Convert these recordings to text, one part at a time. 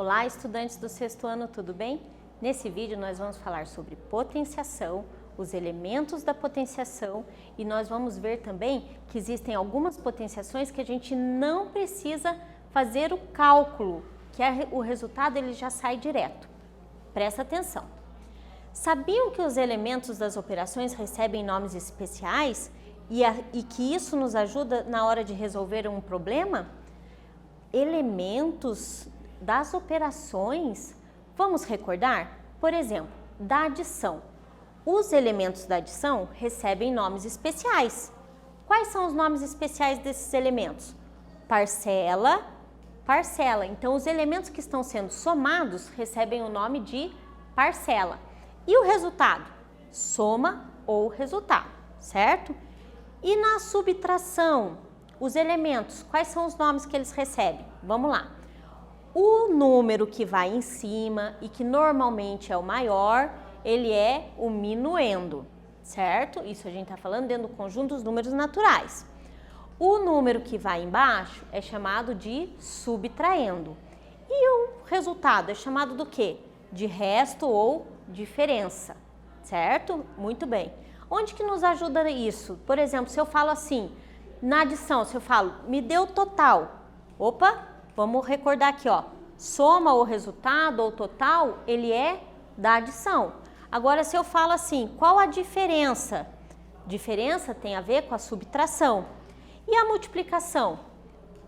Olá, estudantes do sexto ano, tudo bem? Nesse vídeo nós vamos falar sobre potenciação, os elementos da potenciação e nós vamos ver também que existem algumas potenciações que a gente não precisa fazer o cálculo, que o resultado ele já sai direto. Presta atenção. Sabiam que os elementos das operações recebem nomes especiais e que isso nos ajuda na hora de resolver um problema? Elementos das operações, vamos recordar? Por exemplo, da adição. Os elementos da adição recebem nomes especiais. Quais são os nomes especiais desses elementos? Parcela, parcela. Então, os elementos que estão sendo somados recebem o nome de parcela. E o resultado? Soma ou resultado, certo? E na subtração, os elementos, quais são os nomes que eles recebem? Vamos lá. O número que vai em cima e que normalmente é o maior, ele é o minuendo, certo? Isso a gente está falando dentro do conjunto dos números naturais. O número que vai embaixo é chamado de subtraindo. E o resultado é chamado do quê? De resto ou diferença, certo? Muito bem. Onde que nos ajuda isso? Por exemplo, se eu falo assim, na adição, se eu falo, me deu total. Opa, vamos recordar aqui, ó. Soma ou resultado ou total, ele é da adição. Agora, se eu falo assim, qual a diferença? Diferença tem a ver com a subtração. E a multiplicação?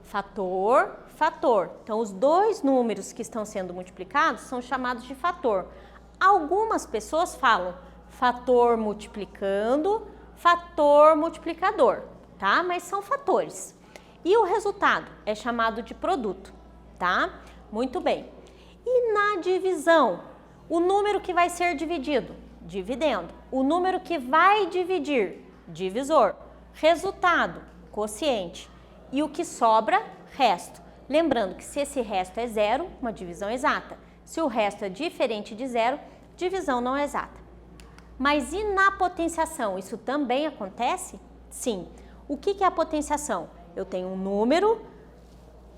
Fator, fator. Então, os dois números que estão sendo multiplicados são chamados de fator. Algumas pessoas falam fator multiplicando, fator multiplicador, tá? Mas são fatores. E o resultado é chamado de produto, tá? Muito bem. E na divisão, o número que vai ser dividido, dividendo. O número que vai dividir, divisor. Resultado, quociente. E o que sobra, resto. Lembrando que se esse resto é zero, uma divisão exata. Se o resto é diferente de zero, divisão não exata. Mas e na potenciação? Isso também acontece? Sim. O que é a potenciação? Eu tenho um número,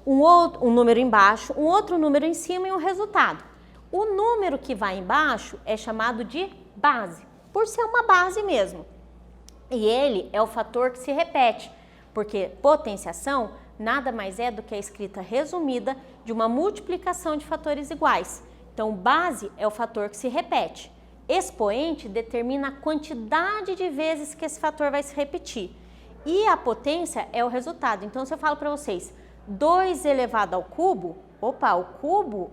um número embaixo, um outro número em cima e um resultado. O número que vai embaixo é chamado de base, por ser uma base mesmo. E ele é o fator que se repete, porque potenciação nada mais é do que a escrita resumida de uma multiplicação de fatores iguais. Então, base é o fator que se repete. Expoente determina a quantidade de vezes que esse fator vai se repetir. E a potência é o resultado. Então, se eu falo para vocês 2 elevado ao cubo, opa, o cubo,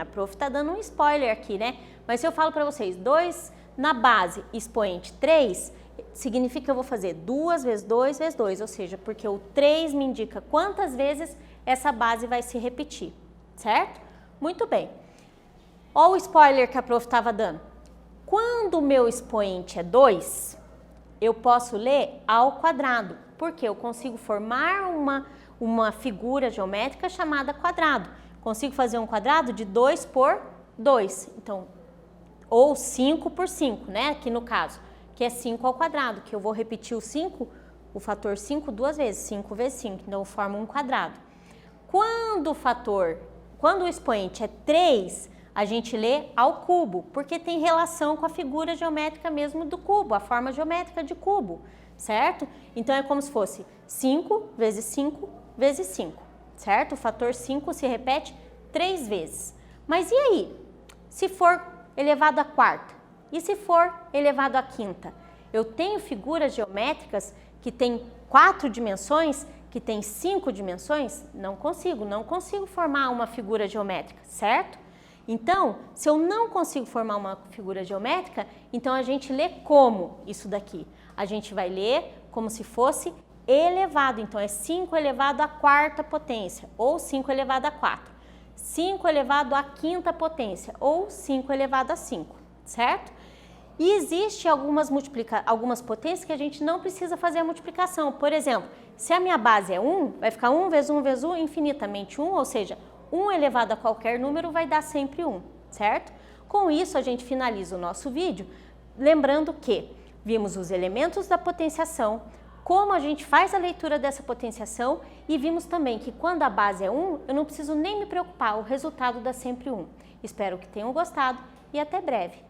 a prof está dando um spoiler aqui, né? Mas se eu falo para vocês 2 na base expoente 3, significa que eu vou fazer 2 vezes 2 vezes 2, ou seja, porque o 3 me indica quantas vezes essa base vai se repetir, certo? Muito bem. Olha o spoiler que a prof estava dando. Quando o meu expoente é 2, eu posso ler ao quadrado, porque eu consigo formar uma figura geométrica chamada quadrado. Consigo fazer um quadrado de 2 por 2, então, ou 5 por 5, né? Aqui no caso, que é 5 ao quadrado, que eu vou repetir o 5, o fator 5 duas vezes, 5 vezes 5, então eu formo um quadrado. Quando o expoente é 3, a gente lê ao cubo, porque tem relação com a figura geométrica mesmo do cubo, a forma geométrica de cubo, certo? Então, é como se fosse 5 vezes 5 vezes 5, certo? O fator 5 se repete 3 vezes. Mas e aí? Se for elevado à quarta? E se for elevado à quinta? Eu tenho figuras geométricas que têm 4 dimensões, que têm 5 dimensões? Não consigo formar uma figura geométrica, certo? Então, se eu não consigo formar uma figura geométrica, então a gente lê como isso daqui? A gente vai ler como se fosse elevado, então é 5 elevado à quarta potência, ou 5 elevado a 4. 5 elevado à quinta potência, ou 5 elevado a 5, certo? E existe algumas potências que a gente não precisa fazer a multiplicação. Por exemplo, se a minha base é 1, vai ficar 1 vezes 1 vezes 1, infinitamente 1, ou seja, 1 elevado a qualquer número vai dar sempre 1, certo? Com isso, a gente finaliza o nosso vídeo, lembrando que vimos os elementos da potenciação, como a gente faz a leitura dessa potenciação e vimos também que quando a base é 1, eu não preciso nem me preocupar, o resultado dá sempre 1. Espero que tenham gostado e até breve!